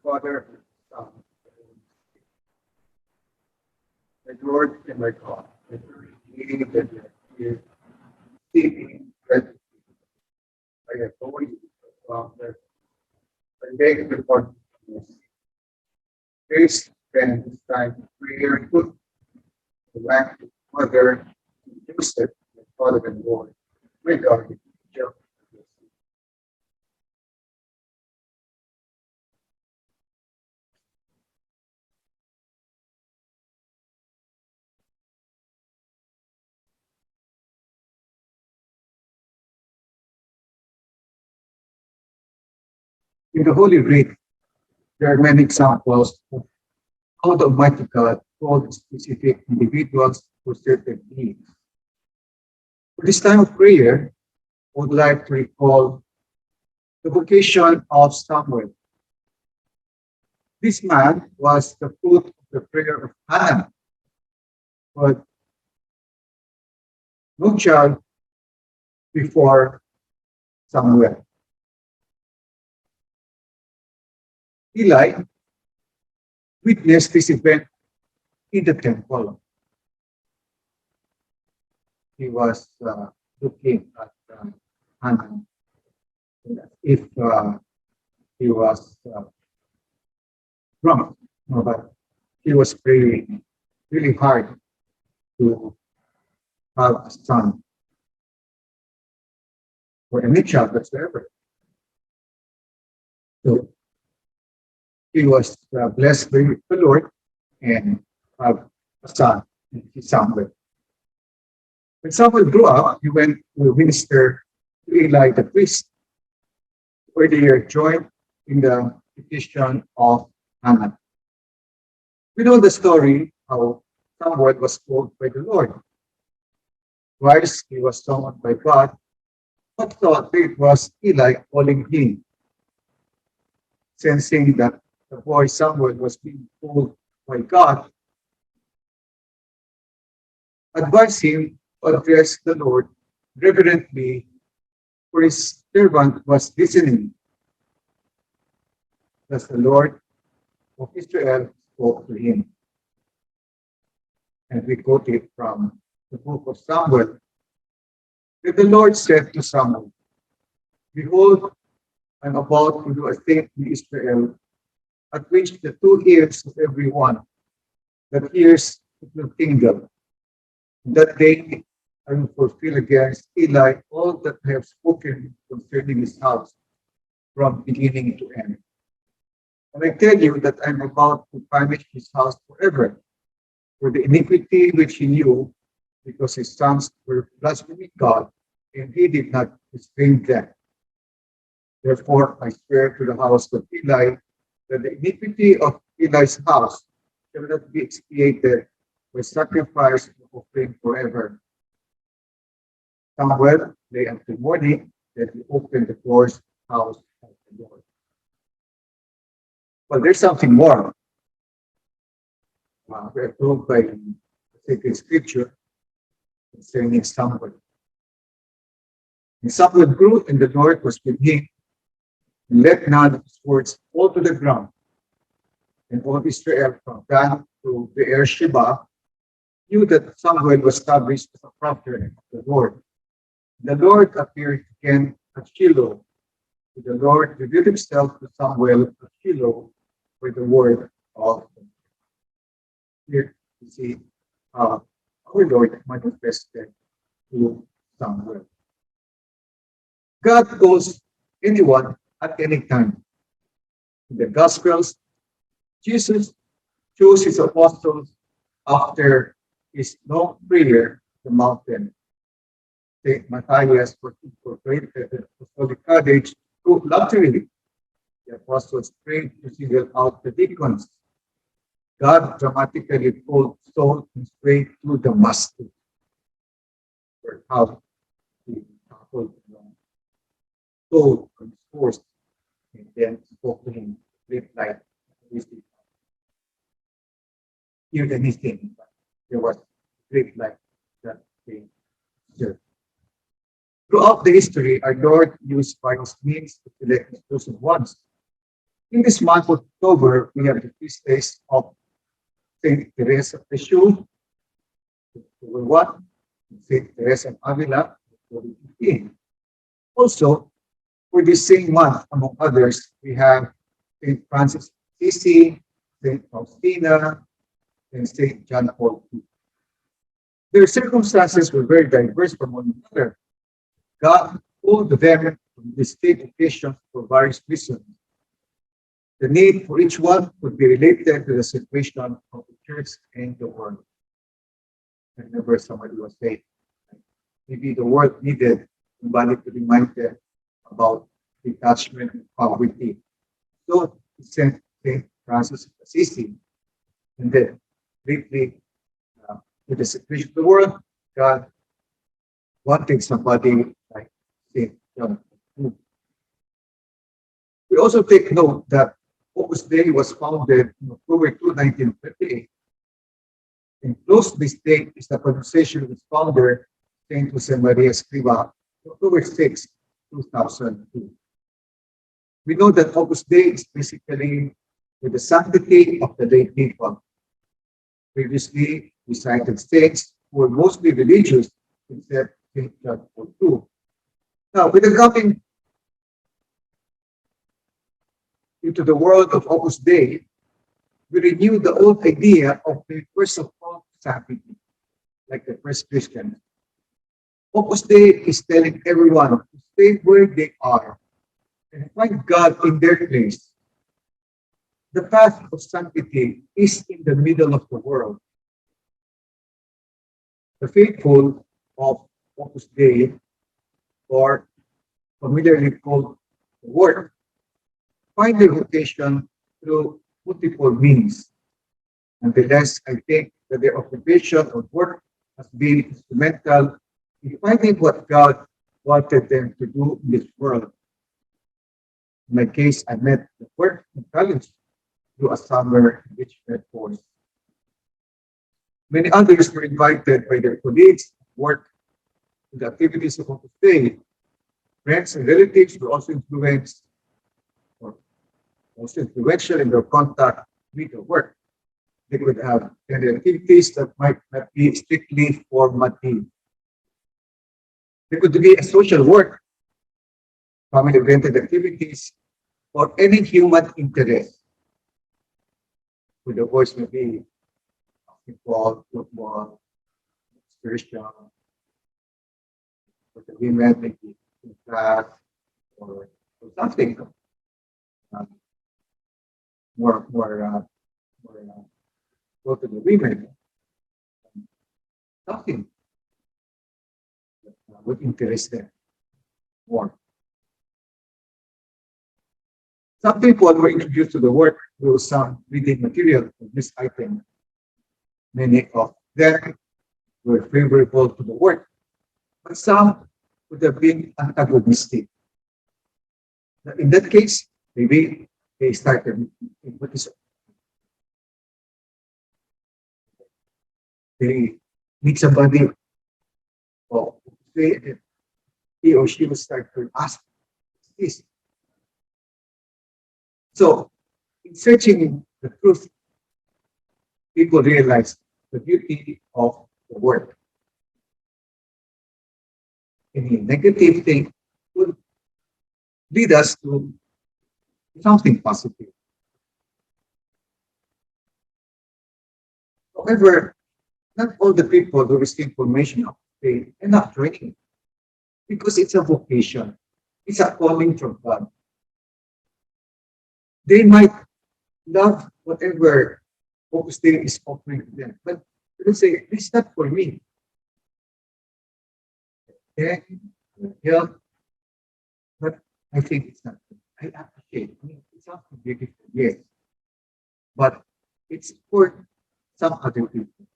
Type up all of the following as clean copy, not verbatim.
Father, and the Son, and the Holy Spirit. My Lord and my God, I believe that you are here, seeking gratitude. I adore you, Father. I beg the Lord to please spend this time in prayer, put the lack of Mother, Joseph, my Father and Lord. My God, Joe. In the Holy Read, there are many examples of how the Almighty God called specific individuals for certain needs. For this time of prayer, I would like to recall the vocation of Samuel. This man was the fruit of the prayer of Hannah, but no child before Samuel. Eli witnessed this event in the temple. He was looking at Hannah if he was drunk, no, but he was praying really hard to have a son or any child whatsoever. So he was blessed by the Lord and have a son, Samuel. When Samuel grew up, he went to minister to Eli the priest, where they are joined in the petition of Hannah. We know the story how Samuel was called by the Lord. Twice he was summoned by God, but thought it was Eli calling him, sensing that the boy Samuel was being called by God, advised him to address the Lord reverently, for his servant was listening. Thus the Lord of Israel spoke to him. And we quote it from the book of Samuel. Then the Lord said to Samuel, behold, I'm about to do a thing in Israel, at which the two ears of everyone that hears it will tingle. That day I will fulfill against Eli all that I have spoken concerning his house from beginning to end. And I tell you that I'm about to punish his house forever for the iniquity which he knew, because his sons were blaspheming God, and he did not restrain them. Therefore I swear to the house of Eli that the iniquity of Eli's house shall not be expiated by sacrifice and offering forever. Samuel lay until morning, that he opened the doors of the house of the Lord. But there's something more. We're told by the sacred scripture concerning Samuel. And Samuel grew, and the Lord was with him, and let none of his words fall to the ground. And all Israel from Dan to Beersheba knew that Samuel was established as a prophet of the Lord. The Lord appeared again at Shiloh. The Lord revealed himself to Samuel at Shiloh with the word of God. Here we see our Lord manifested to Samuel. God calls anyone at any time. In the Gospels, Jesus chose his apostles after his long prayer on the mountain. St. Matthias portrayed the apostolic courage to luxury. The apostles prayed to single out the deacons. God dramatically told Saul to pray to the master for how he tackled Saul was forced, and then spoke to him with light. Hear anything, but there was great light that they observed. Throughout the history, our Lord used various means to select his chosen ones. In this month of October, we have the feast days of Saint Teresa of Lisieux, October 1, and Saint Teresa of Avila, October 15. Also, for this same month, among others, we have Saint Francis of Assisi, Saint Faustina, and Saint John Paul II. Their circumstances were very diverse from one another. God called them from distinct occasions for various reasons. The need for each one could be related to the situation of the church and the world. I remember somebody was saying, maybe the world needed somebody to remind them about detachment and poverty. So he sent Saint Francis of Assisi, and then lately, with the situation of the world, God wanted somebody like Saint John. We also take note that Opus Dei was founded on October 2, 1938. And close to this date is the conversation with founder, Saint Jose Maria Escriva, October 6, 2002. We know that Opus Dei is basically with the sanctity of the lay people. Previously, we cited saints who were mostly religious, except Saint John Paul II. Now, with the coming into the world of Opus Dei, we renew the old idea of the universal call to sanctity, like the first Christians. Opus Dei is telling everyone to stay where they are and find God in their place. The path of sanctity is in the middle of the world. The faithful of Opus Dei, or familiarly called the work, find their vocation through multiple means. Nonetheless, I think that their occupation or work has been instrumental in finding what God wanted them to do in this world. In my case, I met the work in college through a summer enrichment course. Many others were invited by their colleagues at work to the activities of Opus Dei. Friends and relatives were also influenced or also influential in their contact with the work. They could have attended activities that might not be strictly formative. There could be a social work, family-oriented activities, or any human interest. With the voice maybe basketball, football, spiritual, for the women, maybe in class, or something uh, more go to the women, something that would interest them more. Some people were introduced to the work through some reading material of this item. Many of them were favorable to the work, but some would have been antagonistic. In that case, maybe they started what is they meet somebody or he or she will start to ask this. So in searching the truth, people realize the beauty of the work. Any negative thing would lead us to something positive. However, not all the people who receive information of faith end up joining because it's a vocation. It's a calling from God. They might love whatever Opus Dei is offering to them, but they will say, this is not for me. Yeah, health, but I think it's not. I appreciate. I mean, it's not beautiful, yes, but it's for some other people.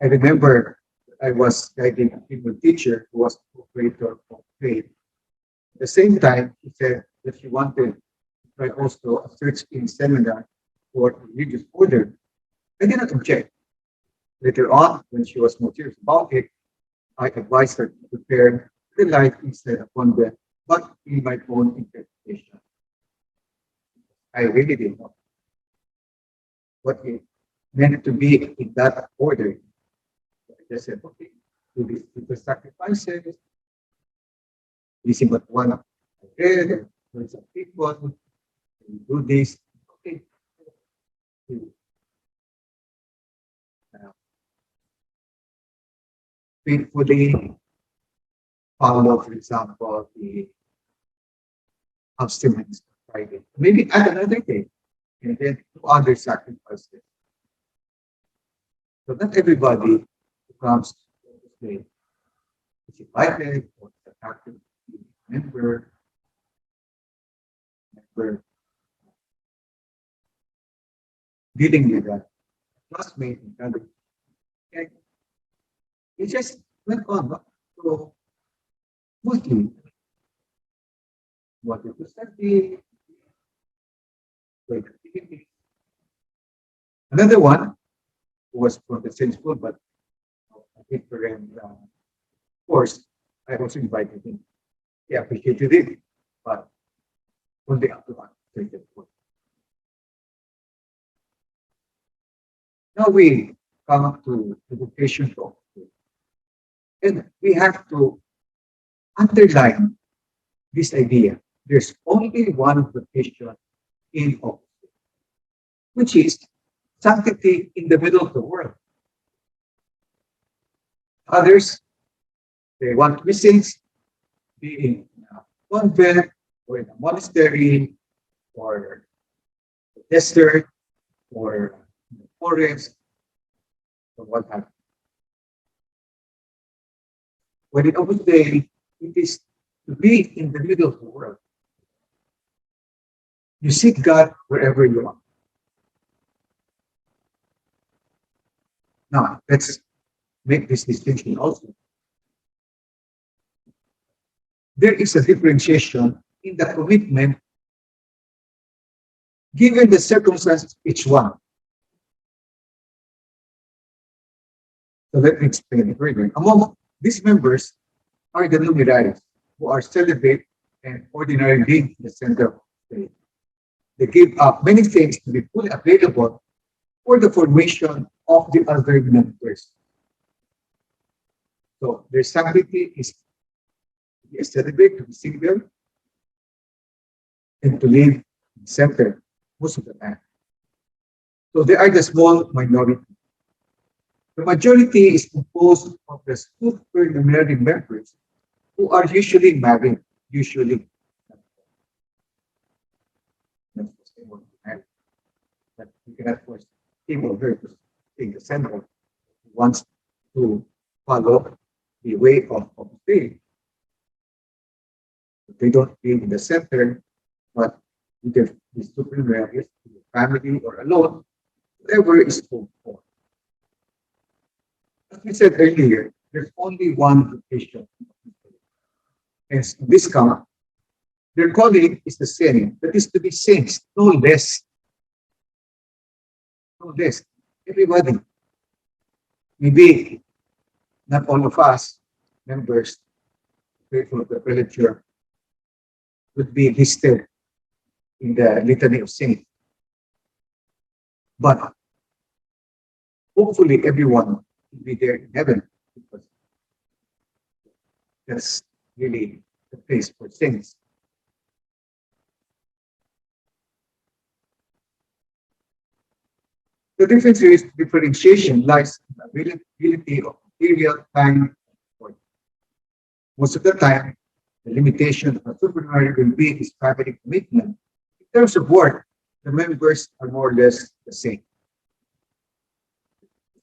I remember I was guiding a female teacher who was operator of faith. At the same time, she said that she wanted to try also a search-in seminar for a religious order. I did not object. Later on, when she was more serious about it, I advised her to prepare the life instead upon death, but in my own interpretation. I really didn't know what it meant to be in that order. I just said, okay, do the sacrifices, this is what one of I read, there's some people, we do this, okay, we, uh, faithfully follow, for example, the abstinence Friday. Maybe add another day, and then do other sacrifices. So not everybody who comes to this day is invited or is a active member, member dealing with that classmate and other. And it just went on. No? So mostly wanted to study, like activities. Another one who was from the same school, but a different course, I also invited him. He appreciated it, but only up to one. Now we come to education talk. And we have to underline this idea. There's only one vocation in Augustine, which is sanctity in the middle of the world. Others, they want Christians be in a convent or in a monastery or the desert or in the forest or what have you. When in Augustine, it is to be in the middle of the world. You seek God wherever you are. Now, let's make this distinction also. There is a differentiation in the commitment given the circumstances of each one. So let me explain it further. Among these members are the numeraries who are celibate and ordinarily being the center of the faith. They give up many things to be fully available for the formation of the other members. So their sanctity is to be a celibate, to be single, and to live in the center most of the time. So they are the small minority. The majority is composed of the supernumerary members who are usually married, usually. But you cannot force him or her to take the center. He wants to follow the way of faith. They don't be in the center, but either the supernumerary, the family, or alone, whatever is called for. As we said earlier, there's only one vocation. Hence, in this count, their calling is the same. That is to be saints, no less. No less. Everybody. Maybe not all of us, members, faithful of the prelature, would be listed in the litany of saints. But hopefully everyone will be there in heaven because that's really the place for saints. The differentiation lies in the availability of material, time, and effort. Most of the time, the limitation of a supernumerary will be his family commitment. In terms of work, the members are more or less the same.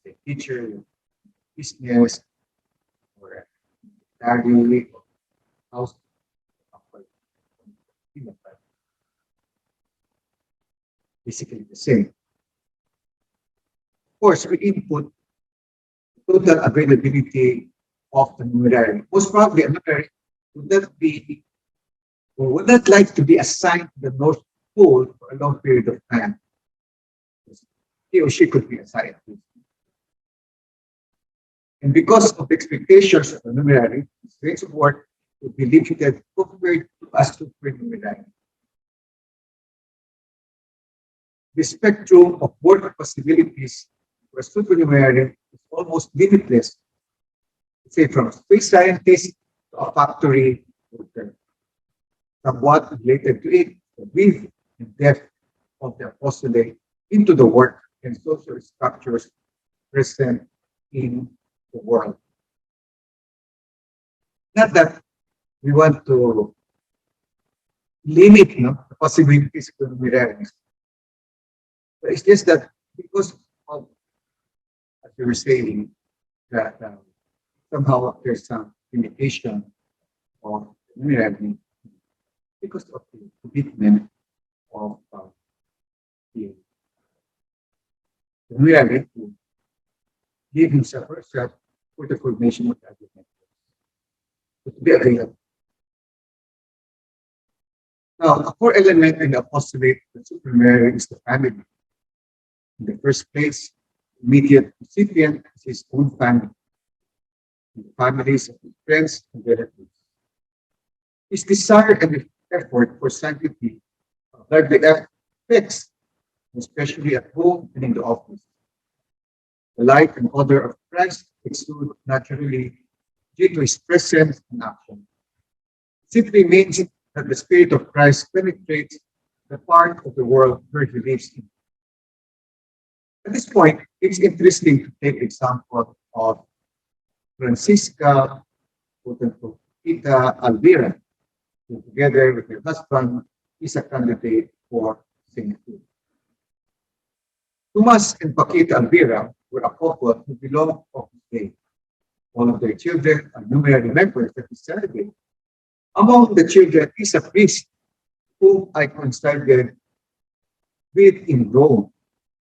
The teacher, business, or study, or house, basically the same. Of course, we input total availability of the numerary. Most probably, a numerary would not be or would not like to be assigned to the North Pole for a long period of time. He or she could be assigned. And because of the expectations of the numerary, his rates of work would be limited compared to a supernumerary. the spectrum of work possibilities for a supernumerary is almost limitless. Say from a space scientist to a factory worker, somewhat related to it, the width and depth of the apostolate into the work and social structures present in the world. Not that we want to limit the possibilities of miracles, but it's just that because of, as you were saying, that somehow there's some limitation of miracle because of the commitment of the miracle to give himself or herself for the formation of the argument. So to be available. Now, a core element in the apostolate of the supernumerary is the family. In the first place, immediate recipient is his own family, and the families of his friends and relatives. His desire and effort for sanctity largely affects, especially at home and in the office. The life and odor of Christ exude naturally due to his presence and action. Simply means that the Spirit of Christ penetrates the part of the world where he lives in. At this point, it's interesting to take example of Francisca Ita Alvira, who together with her husband is a candidate for sainthood. Tomas and Paquita Alvira were a couple who belonged to Opus Dei. All of their children are numerary members that we celebrate. Among the children is a priest whom I coincided with in Rome.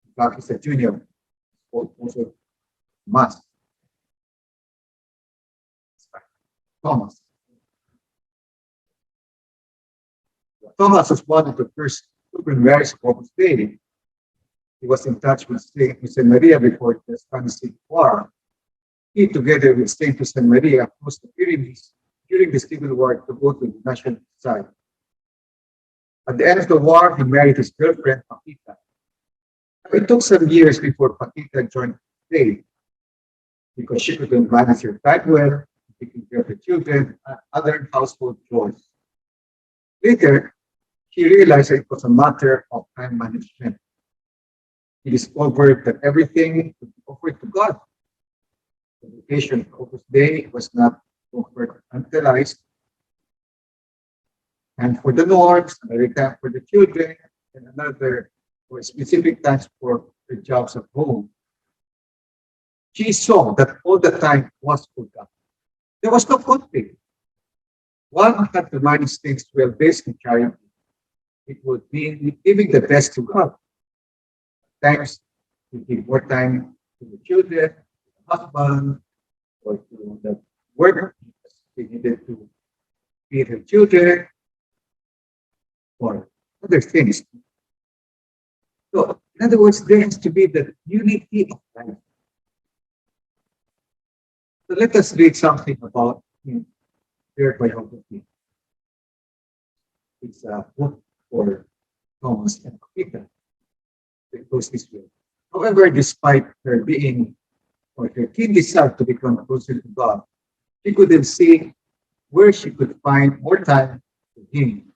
In fact, he's a junior, also Mas, Thomas. Thomas was one of the first supernumerary of Opus Dei. He was in touch with Saint Maria before the Spanish Civil War. He, together with Saint Jose Maria, crossed the Pyrenees during the Civil War to go to the national side. At the end of the war, he married his girlfriend, Paquita. It took some years before Paquita joined the faith because she couldn't manage her time well, taking care of the children, and other household chores. Later, she realized that it was a matter of time management. He discovered that everything could be offered to God. The vocation of Opus Dei was not compartmentalized, and for the norms, another time for the children, and another for specific times for the jobs at home. She saw that all the time was for God. There was no conflict. One had to manage things well based on charity. It would mean giving the best to God. At times, we give more time to the children, to the husband, or to the work because they needed to feed her children, or other things. So, in other words, there has to be the unity of life. So let us read something about their biography. It's a book for Thomas and Paquita. It goes this way. However, despite her being or her keen desire to become closer to God, she couldn't see where she could find more time for him.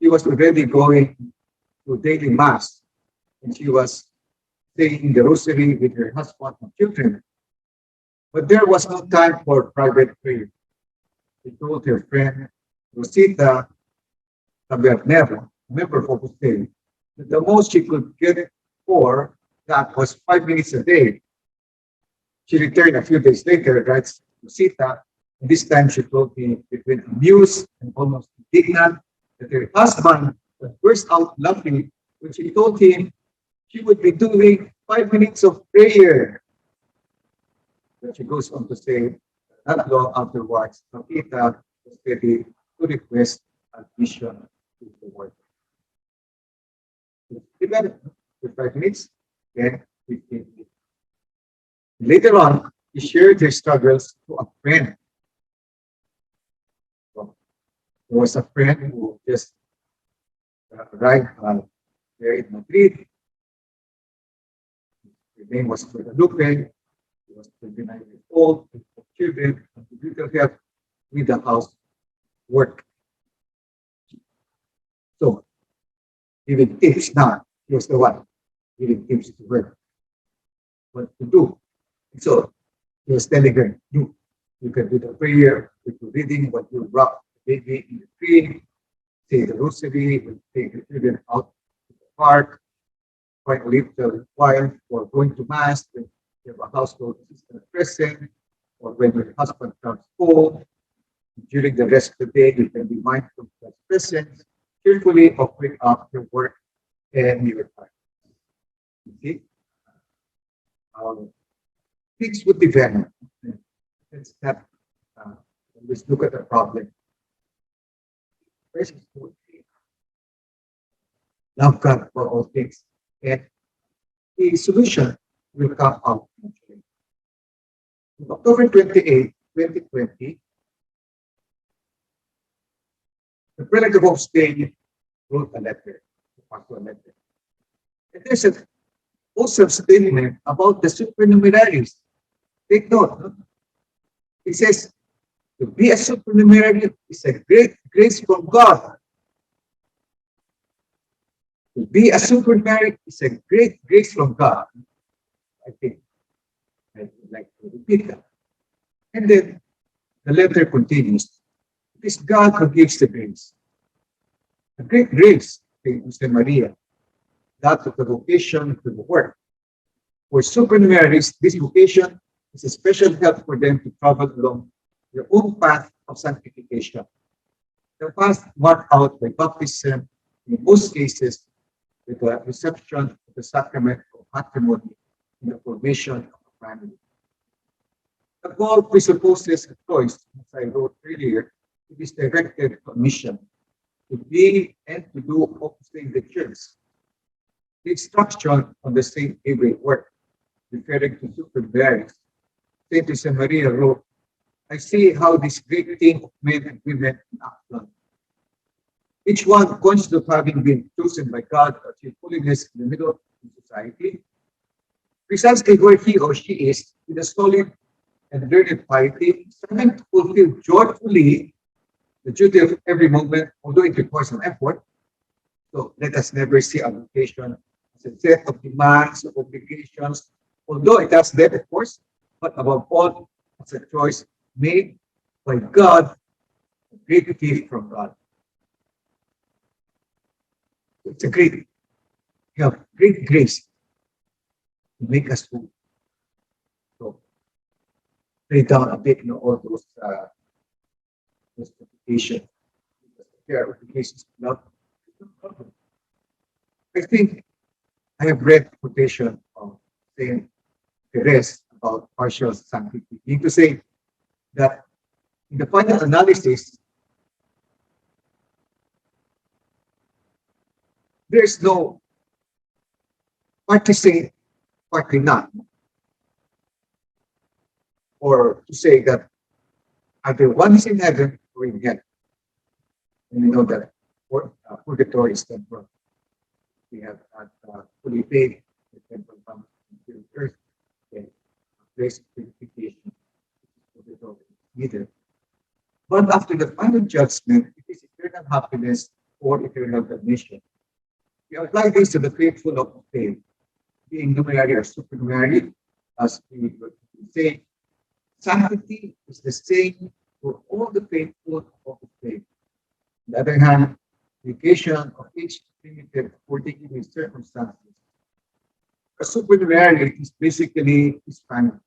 She was already going to daily mass, and she was saying the rosary with her husband and children. But there was no time for private prayer. She told her friend Rosita Tabernero, a member of Opus Dei, that the most she could get for that was 5 minutes a day. She returned a few days later, writes Rosita, and this time she told me between amused and almost indignant that her husband would burst out laughing when she told him she would be doing 5 minutes of prayer. But she goes on to say, not long afterwards, Paquita was ready to request admission to the work. Even for 5 minutes, then 15 minutes. Later on, she shared her struggles to a friend. So, there was a friend who just arrived there in Madrid, The name was Guadalupe. He was 29 years old, with four children, and with little help with the house work. So, giving tips now. He was the one giving tips to her what to do. So, he was telling her, you can do the prayer with the reading, what you wrap the baby in the tree, say the rosary, we take the children out to the park, quite a little while for going to mass, when you have a household assistant present, or when your husband comes home. During the rest of the day, you can be mindful of God's presence, cheerfully offering up your work and your time. You see? Um, Things would develop. Let's not always look at the problem. First, love God for all things. And the solution will come out eventually. On October 28, 2020, the President of Spain wrote a letter, a letter. And there's an awesome statement about the supernumeraries. Take note. No? It says, to be a supernumerary is a great grace from God. To be a supernumerary is a great grace from God. I think I would like to repeat that. And then the letter continues. It is God who gives the grace. A great grace, to Jose Maria, that of the vocation to the work. For supernumeraries, this vocation is a special help for them to travel along their own path of sanctification. The path marked out by baptism, in most cases, with the reception of the sacrament of matrimony in the formation of a family. The goal presupposes a choice, as I wrote earlier. It is directed to a mission, to be and to do opposite in the church. The instruction on the Saint Gabriel work, referring to supernumeraries, Saint Jose Maria wrote, I see how this great thing of men and women in action. Each one conscious of having been chosen by God to achieve holiness in the middle of society, precisely where he or she is, with a solid and learned piety, striving to fulfill joyfully the duty of every moment, although it requires an effort. So let us never see our vocation as a set of demands, of obligations, although it has that, of course, but above all, as a choice made by God, a great gift from God. It's a great help, great grace to make us whole. So lay down a bit, all those applications. There are applications of love. I think I have read quotation of Saint Therese about partial sanctity, meaning to say that in the final analysis, there's no party say, party not, or to say that either one is in heaven or in hell. And we know that purgatory is temporal. We have not fully paid the temporal comes into earth, and place of purification, purgatory neither. But after the final judgment, it is eternal happiness or eternal damnation. We apply this to the faithful of the faith, being numerary or supernumerary, as we would say. Sanctity is the same for all the faithful of the faith. On the other hand, the occasion of each limited according to his circumstances. A supernumerary is basically his family.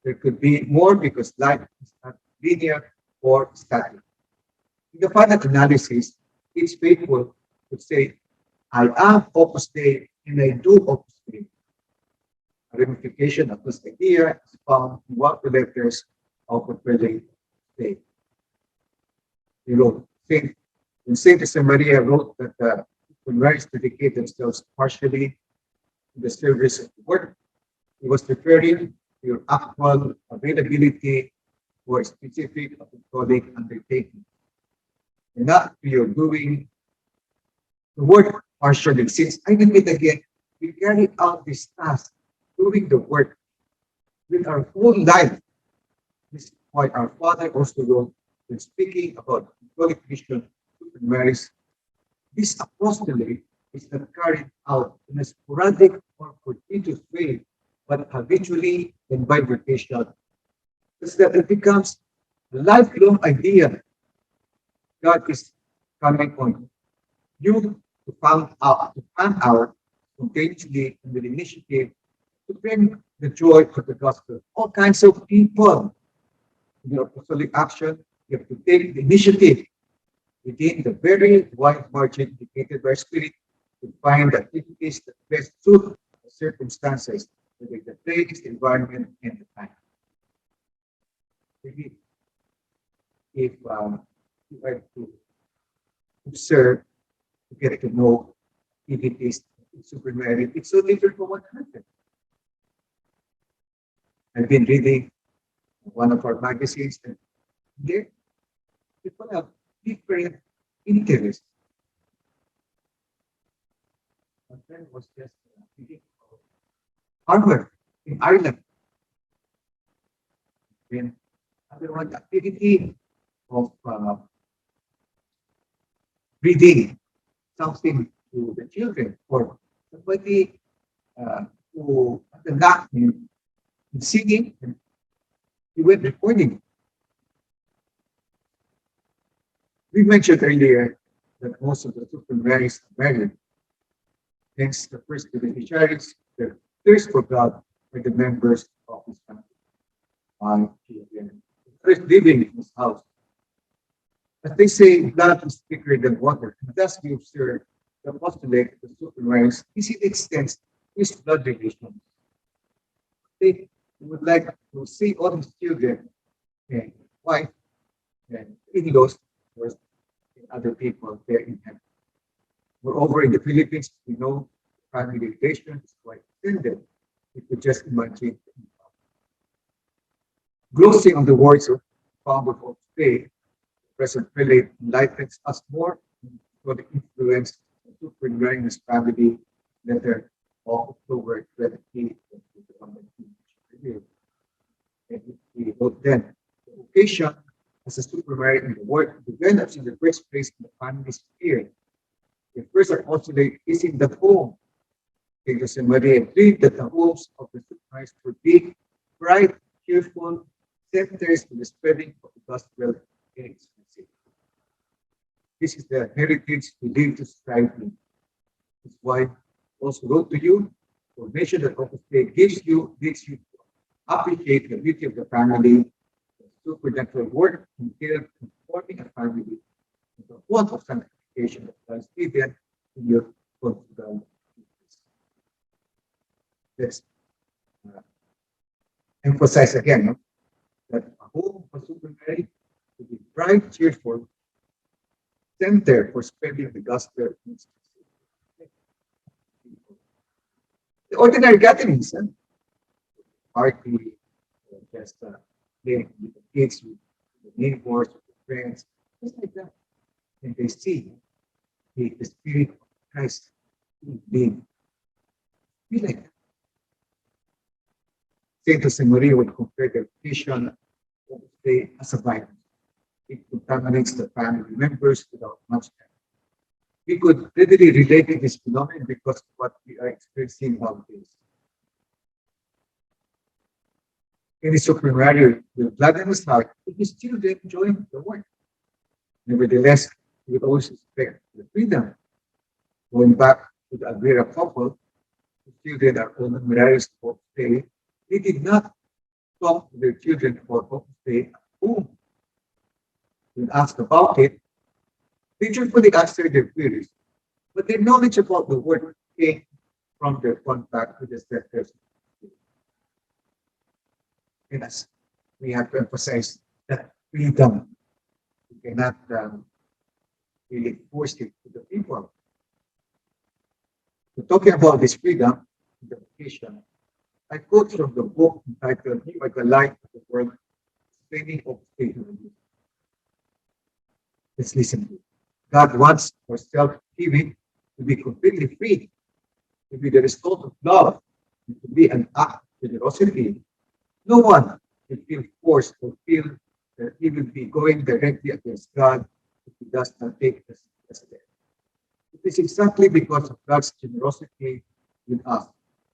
There could be more because life is not linear or static. In the final analysis, each faithful would say, I am Opus Dei and I do Opus Dei. A ramification of this idea is found in one of the letters of the present day. He wrote, when Saint Jose Maria wrote that the converts dedicate themselves partially to the service of the work, he was referring to your actual availability for a specific apostolic undertaking, and not to your doing the work partially. Since I admit again, we carry out this task doing the work with our whole life. This is why our Father also wrote when speaking about Catholic Christian Mary's. This apostolate is not carried out in a sporadic or fortuitous way, but habitually and by rotation, so that it becomes a lifelong idea. God is coming on you to find out spontaneously and with initiative to bring the joy of the gospel. All kinds of people in your apostolic action, you have to take the initiative within the very wide margin indicated by Spirit to find the activities that best suit the circumstances, whether the place, the environment, and the time. Maybe if you are to observe, to get to know activities in supermarket, it's so different from what happened. I've been reading one of our magazines, and there people have different interests. My friend was just reading about Harvard in Ireland, then other one activity of reading something to the children or somebody who had a knack in singing and he went recording. We mentioned earlier that most of the supermarrieds are married. Hence, the first beneficiaries, the thirst for God, are the members of his family. One children. First living in his house. As they say, blood is thicker than water. And thus we observe the postulate of the supermarrieds easily extends his blood relation. They would like to see all his children and wife and in-laws or other people there in heaven. Moreover, in the Philippines, we know family relation is quite extended. You could just imagine. Glossing on the words of founder of today, President Philip enlightens us more for the influence of supermarine family letter of October 20, and he wrote then, the occasion as a supermarine in the world develops in the first place in the family sphere. The first apostolate is in the home. St. Jose Maria agreed that the homes of the supermarines would be bright, cheerful centers for the spreading of the gospel in its city. This is the heritage we leave to society. His wife also wrote to you, formation that Opus Dei leads you to appreciate the beauty of the family, the supernatural work entailed in forming a family, and the want of sanctification that lies hidden in your conjugal duties. Let's emphasize again that a home of supermarried to be bright, cheerful, center for spreading the gospel. The ordinary gatherings, party, just playing with the kids, with the neighbors, with the friends, just like that. And they see the Spirit of Christ being. Be like that. Saint Jose Maria would compare the vision of the day as a virus. It contaminates the family members without much time. We could readily relate to this phenomenon because of what we are experiencing nowadays. In his supermarriage with blood in his heart, he still enjoying the work. Nevertheless, he would always expect the freedom. Going back to the Aguilera couple, whose children are all married to Opus Dei, they did not talk to their children about Opus Dei at home. When asked about it, they joyfully answered their queries, but their knowledge about the word came from their contact with the sectors. And as we have to emphasize that freedom, we cannot really force it to the people. So talking about this freedom, the vocation, I quote from the book entitled "By the Light of the World, Explaining Opus Dei." Let's listen to it. God wants our self-giving to be completely free, to be the result of love, to be an act of generosity, no one will feel forced or feel that he will be going directly against God if he does not take the step. It is exactly because of God's generosity with us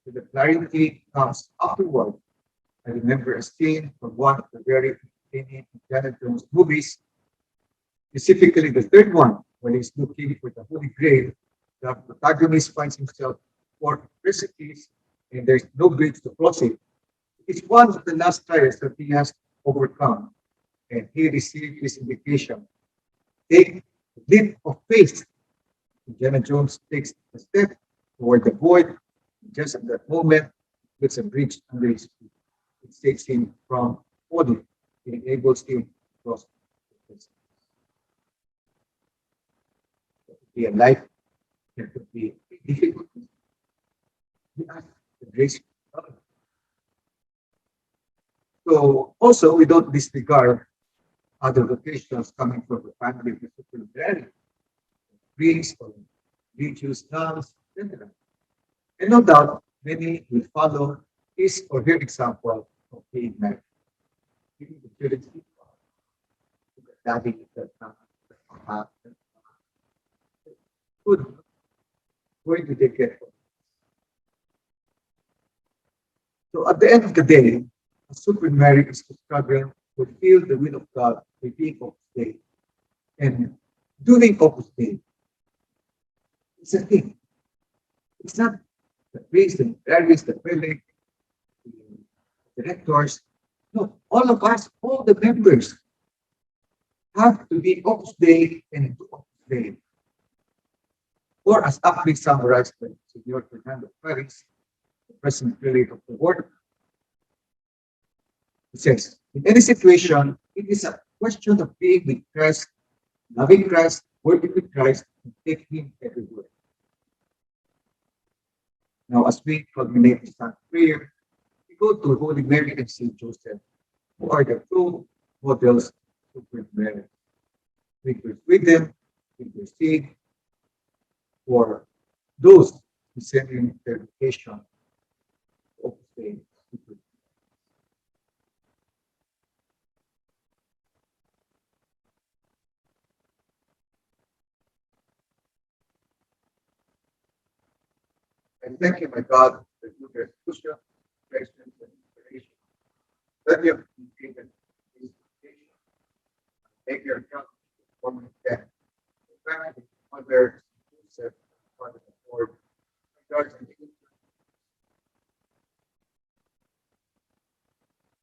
that the clarity comes afterward. I remember a scene from one of the very entertaining Indiana Jones movies, specifically the third one, when he's looking for the Holy Grail. The protagonist finds himself for precipice and there's no bridge to cross it. It's one of the last trials that he has overcome, and he received this invitation. Take the leap of faith. Indiana Jones takes a step toward the void. Just at that moment, puts a bridge under his feet. It saves him from falling. It enables him to cross the precipice. It could be a life, it could be difficult. We ask the grace of God. So also, we don't disregard other vocations coming from the family of the supernumerary, priests or religious nuns, etc. And no doubt, many will follow his or her example of being married. Giving the children daddy that good. Where do they get from? So at the end of the day, a supernumerary is to struggle to fulfill the will of God by being Opus Dei. And doing Opus Dei is a thing. It's not the priest, the priests, the prelate, the directors. No, all of us, all the members have to be Opus Dei and do Opus Dei. Or as aptly summarized by Senor Fernando Paris, the present prelate of the world, he says, in any situation, it is a question of being with Christ, loving Christ, working with Christ, and taking him everywhere. Now, as we culminate this time of prayer, we go to Holy Mary and Saint Joseph, who are the true models of good marriage. We could read them, intercede for those who send in their vocation of faith. And thank you, my God, that you have pushed us, patience, and inspiration. Let me appreciate this vocation. Take your account for my death. In fact, Mother Joseph, Father of the Lord, my God,